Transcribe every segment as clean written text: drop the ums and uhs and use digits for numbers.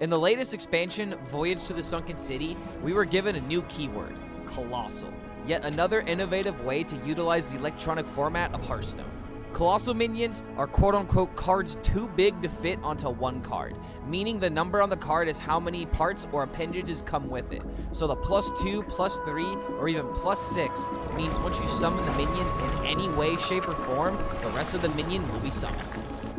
In the latest expansion, Voyage to the Sunken City, we were given a new keyword, Colossal. Yet another innovative way to utilize the electronic format of Hearthstone. Colossal minions are quote-unquote cards too big to fit onto one card, meaning the number on the card is how many parts or appendages come with it. So the +2, +3, or even +6 means once you summon the minion in any way, shape, or form, the rest of the minion will be summoned.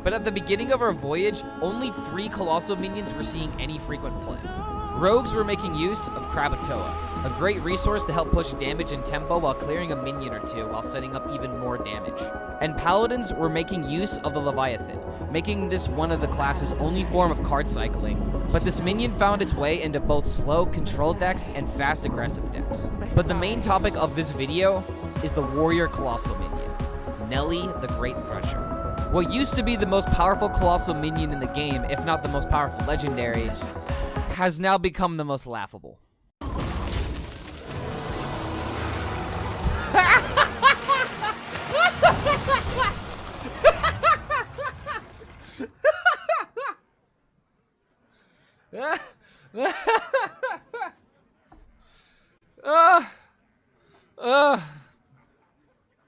But at the beginning of our voyage, only 3 Colossal minions were seeing any frequent play. Rogues were making use of Krakatoa, a great resource to help push damage and tempo while clearing a minion or two while setting up even more damage. And Paladins were making use of the Leviathan, making this one of the class's only form of card cycling, but this minion found its way into both slow control decks and fast aggressive decks. But the main topic of this video is the Warrior Colossal minion, Nellie the Great Thresher. What used to be the most powerful Colossal minion in the game, if not the most powerful legendary, has now become the most laughable.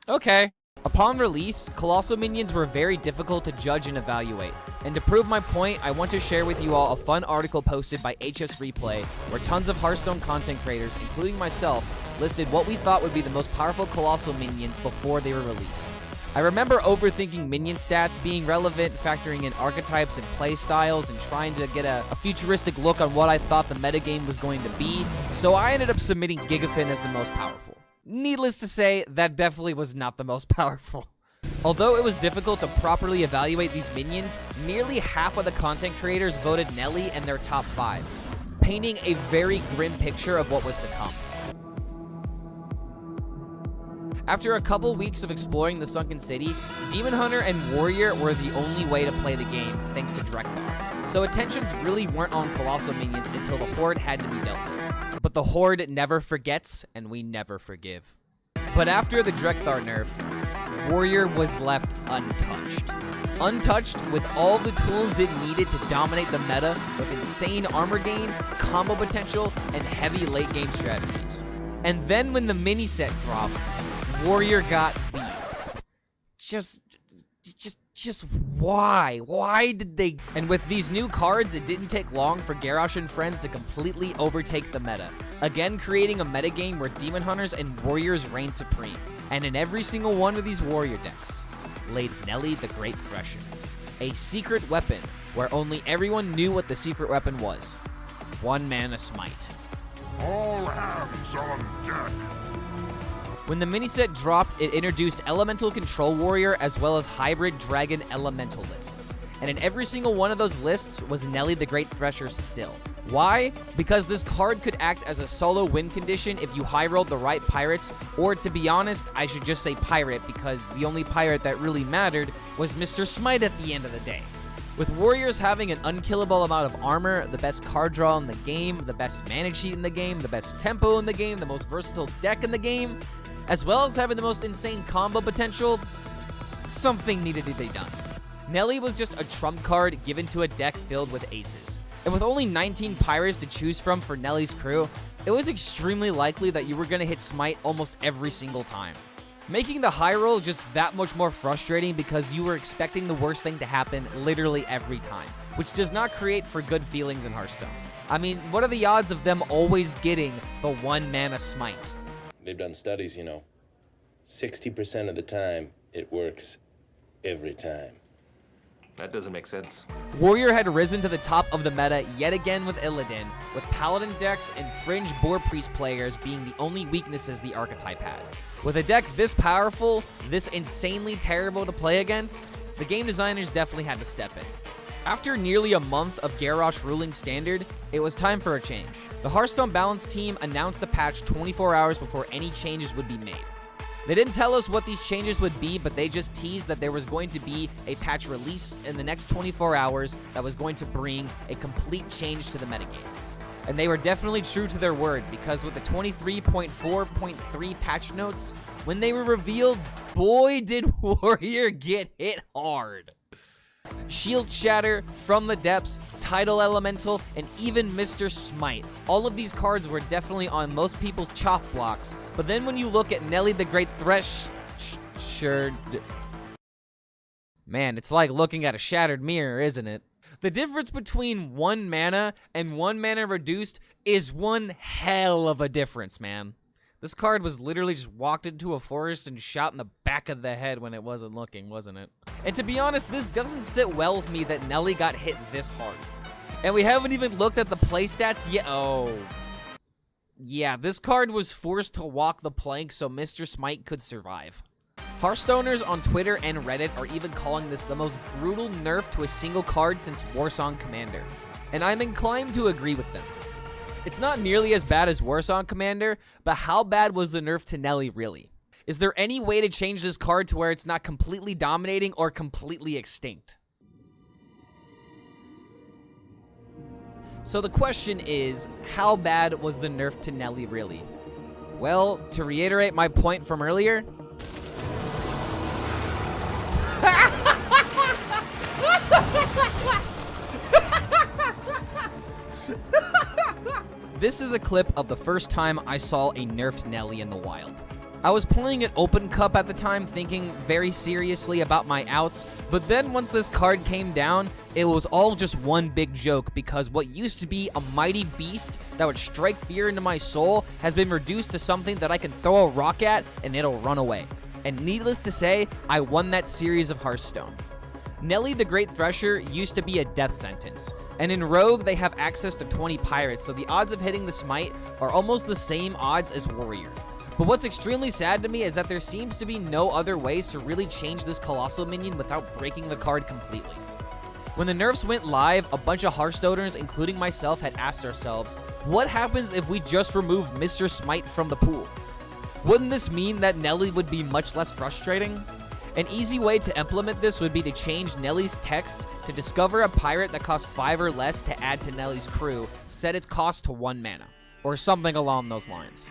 Okay. Upon release, Colossal minions were very difficult to judge and evaluate. And to prove my point, I want to share with you all a fun article posted by HS Replay, where tons of Hearthstone content creators, including myself, listed what we thought would be the most powerful Colossal minions before they were released. I remember overthinking minion stats being relevant, factoring in archetypes and playstyles, and trying to get a futuristic look on what I thought the metagame was going to be, so I ended up submitting Gigafin as the most powerful. Needless to say, that definitely was not the most powerful. Although it was difficult to properly evaluate these minions, nearly half of the content creators voted Nellie in their top 5, painting a very grim picture of what was to come. After a couple weeks of exploring the Sunken City, Demon Hunter and Warrior were the only way to play the game, thanks to Drekthar. So attentions really weren't on Colossal minions until the Horde had to be dealt with. But the Horde never forgets, and we never forgive. But after the Drekthar nerf, Warrior was left untouched. Untouched with all the tools it needed to dominate the meta with insane armor gain, combo potential, and heavy late game strategies. And then when the mini set dropped, Warrior got these. Just why? Why did they? And with these new cards, it didn't take long for Garrosh and friends to completely overtake the meta. Again, creating a metagame where Demon Hunters and Warriors reign supreme. And in every single one of these Warrior decks, laid Nellie the Great Thresher. A secret weapon where only everyone knew what the secret weapon was. 1 mana Smite. All hands on deck. When the miniset dropped, it introduced Elemental Control Warrior as well as Hybrid Dragon Elemental lists. And in every single one of those lists was Nellie the Great Thresher still. Why? Because this card could act as a solo win condition if you high-rolled the right pirates, or to be honest, I should just say pirate because the only pirate that really mattered was Mr. Smite at the end of the day. With Warriors having an unkillable amount of armor, the best card draw in the game, the best mana sheet in the game, the best tempo in the game, the most versatile deck in the game, as well as having the most insane combo potential, something needed to be done. Nellie was just a trump card given to a deck filled with aces. And with only 19 pirates to choose from for Nellie's crew, it was extremely likely that you were going to hit Smite almost every single time. Making the high roll just that much more frustrating because you were expecting the worst thing to happen literally every time, which does not create for good feelings in Hearthstone. I mean, what are the odds of them always getting the 1 mana Smite? They've done studies, 60% of the time, it works every time. That doesn't make sense. Warrior had risen to the top of the meta yet again with Illidan, with Paladin decks and fringe Boar Priest players being the only weaknesses the archetype had. With a deck this powerful, this insanely terrible to play against, the game designers definitely had to step in. After nearly a month of Garrosh ruling Standard, it was time for a change. The Hearthstone Balance team announced a patch 24 hours before any changes would be made. They didn't tell us what these changes would be, but they just teased that there was going to be a patch release in the next 24 hours that was going to bring a complete change to the metagame. And they were definitely true to their word, because with the 23.4.3 patch notes, when they were revealed, boy did Warrior get hit hard. Shield Shatter, From the Depths, Tidal Elemental, and even Mr. Smite. All of these cards were definitely on most people's chop blocks, but then when you look at Nellie the Great Thresher... Man, it's like looking at a shattered mirror, isn't it? The difference between 1 mana and 1 mana reduced is one hell of a difference, man. This card was literally just walked into a forest and shot in the back of the head when it wasn't looking, wasn't it? And to be honest, this doesn't sit well with me that Nellie got hit this hard. And we haven't even looked at the play stats yet. Oh. Yeah, this card was forced to walk the plank so Mr. Smite could survive. Hearthstoners on Twitter and Reddit are even calling this the most brutal nerf to a single card since Warsong Commander. And I'm inclined to agree with them. It's not nearly as bad as Warsong Commander, but how bad was the nerf to Nellie really? Is there any way to change this card to where it's not completely dominating or completely extinct? So the question is, how bad was the nerf to Nellie really? Well, to reiterate my point from earlier, this is a clip of the first time I saw a nerfed Nellie in the wild. I was playing at Open Cup at the time, thinking very seriously about my outs, but then once this card came down, it was all just one big joke because what used to be a mighty beast that would strike fear into my soul has been reduced to something that I can throw a rock at and it'll run away. And needless to say, I won that series of Hearthstone. Nellie the Great Thresher used to be a death sentence, and in Rogue they have access to 20 pirates, so the odds of hitting the Smite are almost the same odds as Warrior. But what's extremely sad to me is that there seems to be no other ways to really change this Colossal minion without breaking the card completely. When the nerfs went live, a bunch of Hearthstoners, including myself, had asked ourselves, what happens if we just remove Mr. Smite from the pool? Wouldn't this mean that Nellie would be much less frustrating? An easy way to implement this would be to change Nellie's text to discover a pirate that costs 5 or less to add to Nellie's crew, set its cost to 1 mana, or something along those lines.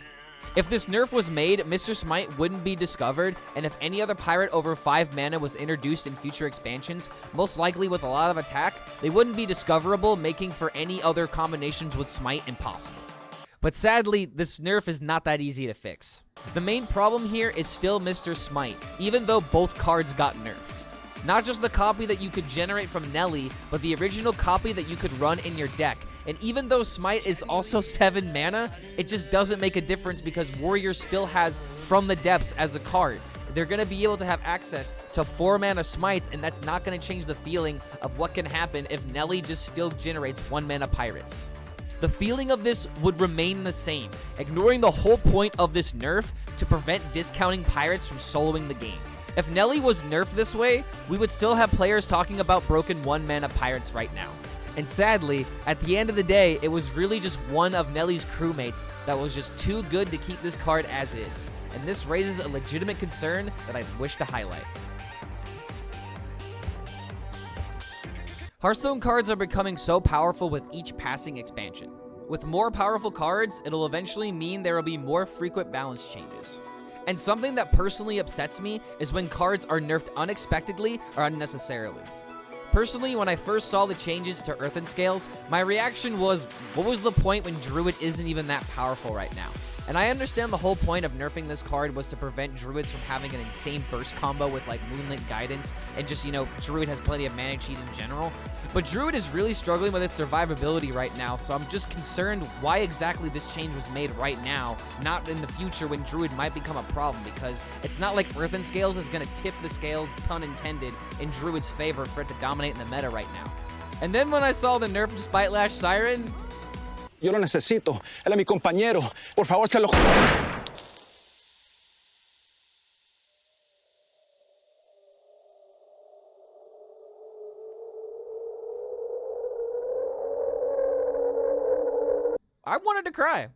If this nerf was made, Mr. Smite wouldn't be discovered, and if any other pirate over 5 mana was introduced in future expansions, most likely with a lot of attack, they wouldn't be discoverable, making for any other combinations with Smite impossible. But sadly, this nerf is not that easy to fix. The main problem here is still Mr. Smite, even though both cards got nerfed. Not just the copy that you could generate from Nellie, but the original copy that you could run in your deck. And even though Smite is also 7 mana, it just doesn't make a difference because Warrior still has From the Depths as a card. They're going to be able to have access to 4 mana Smites, and that's not going to change the feeling of what can happen if Nellie just still generates 1 mana pirates. The feeling of this would remain the same, ignoring the whole point of this nerf to prevent discounting pirates from soloing the game. If Nellie was nerfed this way, we would still have players talking about broken 1 mana pirates right now. And sadly, at the end of the day, it was really just one of Nellie's crewmates that was just too good to keep this card as is. And this raises a legitimate concern that I wish to highlight. Hearthstone cards are becoming so powerful with each passing expansion. With more powerful cards, it'll eventually mean there will be more frequent balance changes. And something that personally upsets me is when cards are nerfed unexpectedly or unnecessarily. Personally, when I first saw the changes to Earthen Scales, my reaction was, what was the point when Druid isn't even that powerful right now? And I understand the whole point of nerfing this card was to prevent Druids from having an insane burst combo with like Moonlit Guidance and just, Druid has plenty of mana cheat in general. But Druid is really struggling with its survivability right now, so I'm just concerned why exactly this change was made right now, not in the future when Druid might become a problem, because it's not like Earthen Scales is going to tip the scales, pun intended, in Druid's favor for it to dominate in the meta right now. And then when I saw the nerf to Spitelash Siren, Yo lo necesito. Él es mi compañero. Por favor, se lo... I wanted to cry.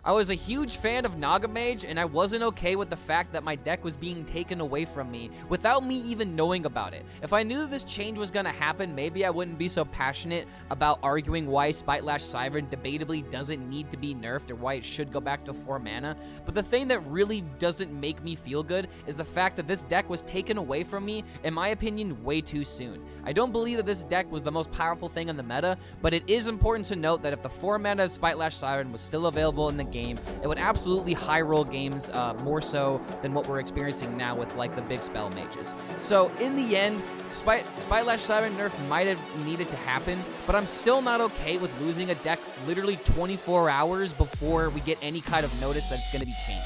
I was a huge fan of Nagamage, and I wasn't okay with the fact that my deck was being taken away from me without me even knowing about it. If I knew this change was gonna happen, maybe I wouldn't be so passionate about arguing why Spite-Lash Siren debatably doesn't need to be nerfed or why it should go back to 4 mana. But the thing that really doesn't make me feel good is the fact that this deck was taken away from me, in my opinion, way too soon. I don't believe that this deck was the most powerful thing in the meta, but it is important to note that if the 4 mana Spite-Lash Siren was still available in the game, it would absolutely high roll games more so than what we're experiencing now with like the big spell mages. So in the end, Spite-Lash Siren nerf might have needed to happen, but I'm still not okay with losing a deck literally 24 hours before we get any kind of notice that it's going to be changed.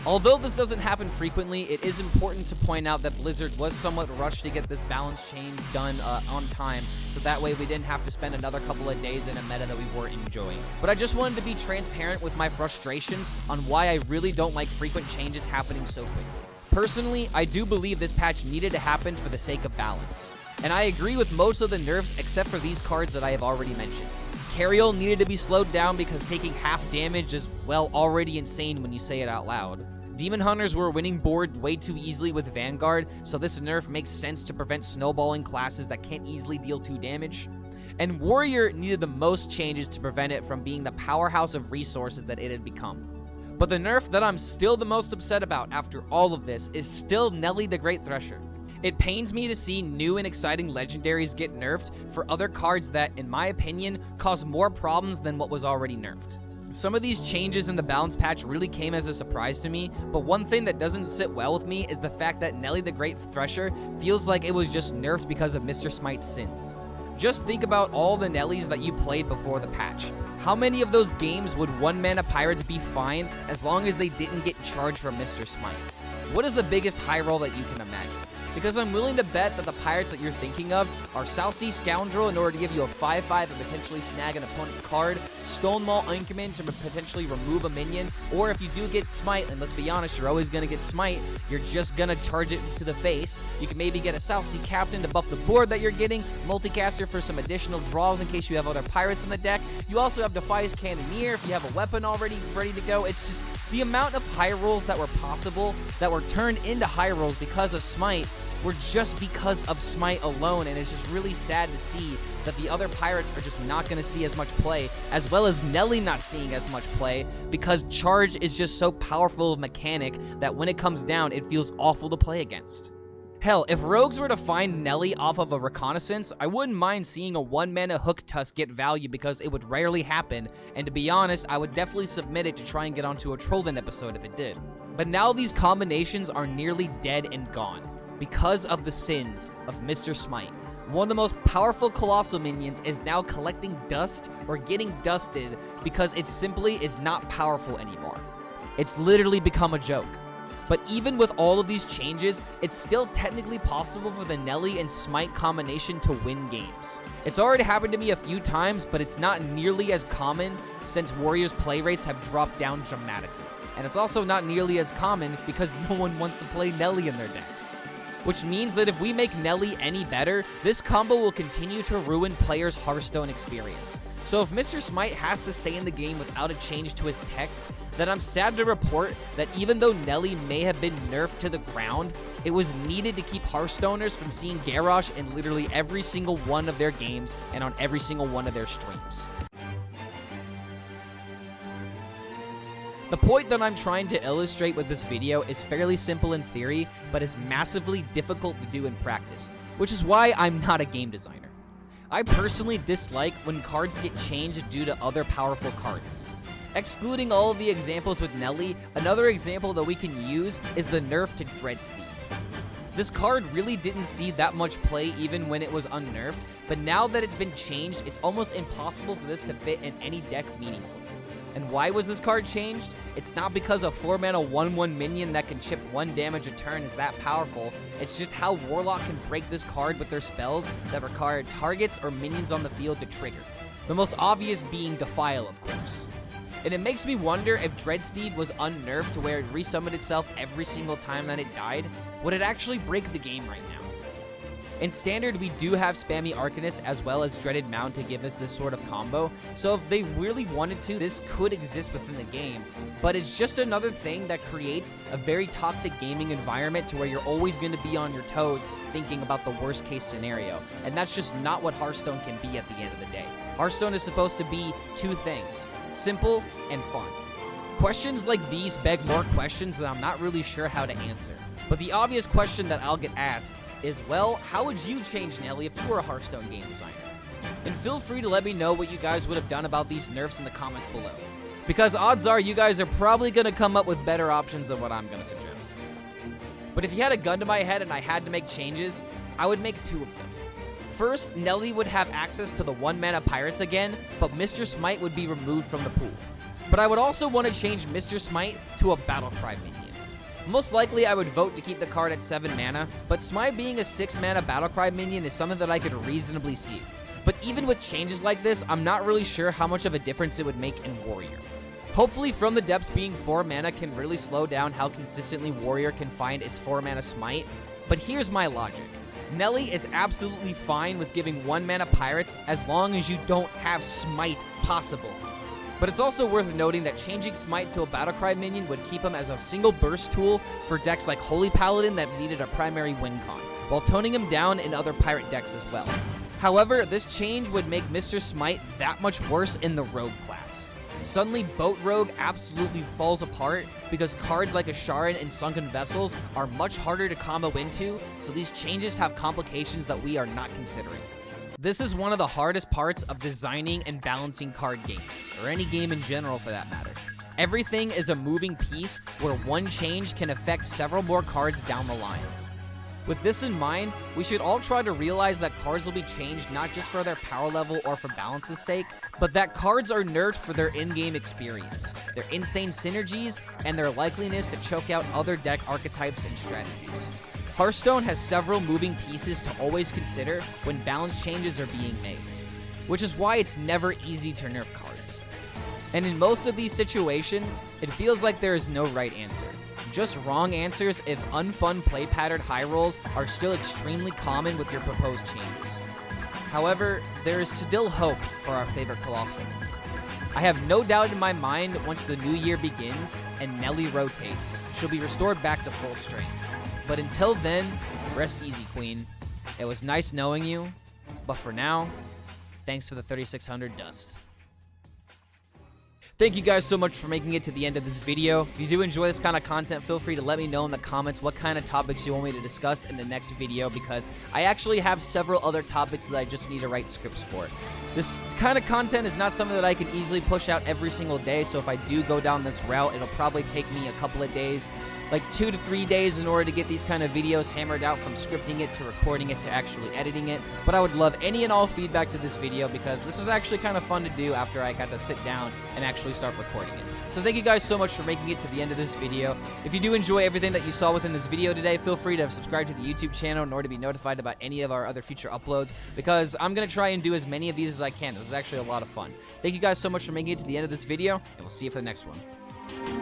Although this doesn't happen frequently, it is important to point out that Blizzard was somewhat rushed to get this balance change done on time, so that way we didn't have to spend another couple of days in a meta that we weren't enjoying. But I just wanted to be transparent with my frustrations on why I really don't like frequent changes happening so quickly. Personally, I do believe this patch needed to happen for the sake of balance. And I agree with most of the nerfs except for these cards that I have already mentioned. Carriol needed to be slowed down because taking half damage is, well, already insane when you say it out loud. Demon Hunters were winning board way too easily with Vanguard, so this nerf makes sense to prevent snowballing classes that can't easily deal 2 damage. And Warrior needed the most changes to prevent it from being the powerhouse of resources that it had become. But the nerf that I'm still the most upset about after all of this is still Nellie the Great Thresher. It pains me to see new and exciting legendaries get nerfed for other cards that, in my opinion, cause more problems than what was already nerfed. Some of these changes in the balance patch really came as a surprise to me, but one thing that doesn't sit well with me is the fact that Nellie the Great Thresher feels like it was just nerfed because of Mr. Smite's sins. Just think about all the Nellies that you played before the patch. How many of those games would 1 mana pirates be fine as long as they didn't get charged from Mr. Smite? What is the biggest high roll that you can imagine? Because I'm willing to bet that the pirates that you're thinking of are South Sea Scoundrel in order to give you a 5/5 and potentially snag an opponent's card, Stonemaul Anchorman to potentially remove a minion, or if you do get Smite, and let's be honest, you're always going to get Smite, you're just going to charge it to the face. You can maybe get a South Sea Captain to buff the board that you're getting, Multicaster for some additional draws in case you have other pirates in the deck. You also have Defias Cannoneer if you have a weapon already ready to go. It's just the amount of high rolls that were possible that were turned into high rolls because of Smite were just because of Smite alone, and it's just really sad to see that the other pirates are just not going to see as much play, as well as Nellie not seeing as much play, because charge is just so powerful of a mechanic that when it comes down, it feels awful to play against. Hell, if rogues were to find Nellie off of a reconnaissance, I wouldn't mind seeing a 1 mana Hook Tusk get value because it would rarely happen, and to be honest, I would definitely submit it to try and get onto a Trollden episode if it did. But now these combinations are nearly dead and gone because of the sins of Mr. Smite. One of the most powerful Colossal minions is now collecting dust or getting dusted because it simply is not powerful anymore. It's literally become a joke. But even with all of these changes, it's still technically possible for the Nellie and Smite combination to win games. It's already happened to me a few times, but it's not nearly as common since Warriors' play rates have dropped down dramatically. And it's also not nearly as common because no one wants to play Nellie in their decks. Which means that if we make Nellie any better, this combo will continue to ruin players' Hearthstone experience. So if Mr. Smite has to stay in the game without a change to his text, then I'm sad to report that even though Nellie may have been nerfed to the ground, it was needed to keep Hearthstoners from seeing Garrosh in literally every single one of their games and on every single one of their streams. The point that I'm trying to illustrate with this video is fairly simple in theory, but is massively difficult to do in practice, which is why I'm not a game designer. I personally dislike when cards get changed due to other powerful cards. Excluding all of the examples with Nellie, another example that we can use is the nerf to Dreadsteed. This card really didn't see that much play even when it was unnerfed, but now that it's been changed, it's almost impossible for this to fit in any deck meaningfully. And why was this card changed? It's not because a 4 mana 1/1 minion that can chip 1 damage a turn is that powerful. It's just how Warlock can break this card with their spells that require targets or minions on the field to trigger. The most obvious being Defile, of course. And it makes me wonder if Dreadsteed was unnerfed to where it resummoned itself every single time that it died, would it actually break the game right now? In Standard, we do have Spammy Arcanist as well as Dreaded Mount to give us this sort of combo, so if they really wanted to, this could exist within the game, but it's just another thing that creates a very toxic gaming environment to where you're always going to be on your toes thinking about the worst case scenario, and that's just not what Hearthstone can be at the end of the day. Hearthstone is supposed to be two things: simple and fun. Questions like these beg more questions that I'm not really sure how to answer. But the obvious question that I'll get asked is, well, how would you change Nellie if you were a Hearthstone game designer? And feel free to let me know what you guys would have done about these nerfs in the comments below, because odds are you guys are probably going to come up with better options than what I'm going to suggest. But if you had a gun to my head and I had to make changes, I would make two of them. First, Nellie would have access to the 1-mana pirates again, but Mr. Smite would be removed from the pool. But I would also want to change Mr. Smite to a Battlecry minion. Most likely, I would vote to keep the card at 7 mana, but Smite being a 6-mana Battlecry minion is something that I could reasonably see. But even with changes like this, I'm not really sure how much of a difference it would make in Warrior. Hopefully, From the Depths being 4 mana can really slow down how consistently Warrior can find its 4-mana Smite, but here's my logic. Nellie is absolutely fine with giving 1-mana pirates as long as you don't have Smite possible. But it's also worth noting that changing Smite to a Battlecry minion would keep him as a single burst tool for decks like Holy Paladin that needed a primary win con, while toning him down in other pirate decks as well. However, this change would make Mr. Smite that much worse in the Rogue class. Suddenly, Boat Rogue absolutely falls apart because cards like Asharan and Sunken Vessels are much harder to combo into, so these changes have complications that we are not considering. This is one of the hardest parts of designing and balancing card games, or any game in general for that matter. Everything is a moving piece where one change can affect several more cards down the line. With this in mind, we should all try to realize that cards will be changed not just for their power level or for balance's sake, but that cards are nerfed for their in-game experience, their insane synergies, and their likeliness to choke out other deck archetypes and strategies. Hearthstone has several moving pieces to always consider when balance changes are being made, which is why it's never easy to nerf cards. And in most of these situations, it feels like there is no right answer. Just wrong answers if unfun play pattern high rolls are still extremely common with your proposed changes. However, there is still hope for our favorite Colossal minion. I have no doubt in my mind that once the new year begins and Nellie rotates, she'll be restored back to full strength. But until then, rest easy, Queen. It was nice knowing you, but for now, thanks for the 3600 dust. Thank you guys so much for making it to the end of this video. If you do enjoy this kind of content, feel free to let me know in the comments what kind of topics you want me to discuss in the next video, because I actually have several other topics that I just need to write scripts for. This kind of content is not something that I can easily push out every single day, so if I do go down this route, it'll probably take me a couple of days, like 2 to 3 days, in order to get these kind of videos hammered out, from scripting it to recording it to actually editing it. But I would love any and all feedback to this video, because this was actually kind of fun to do after I got to sit down and actually start recording it. So thank you guys so much for making it to the end of this video. If you do enjoy everything that you saw within this video today, feel free to subscribe to the YouTube channel in order to be notified about any of our other future uploads, because I'm going to try and do as many of these as I can. This was actually a lot of fun. Thank you guys so much for making it to the end of this video, and we'll see you for the next one.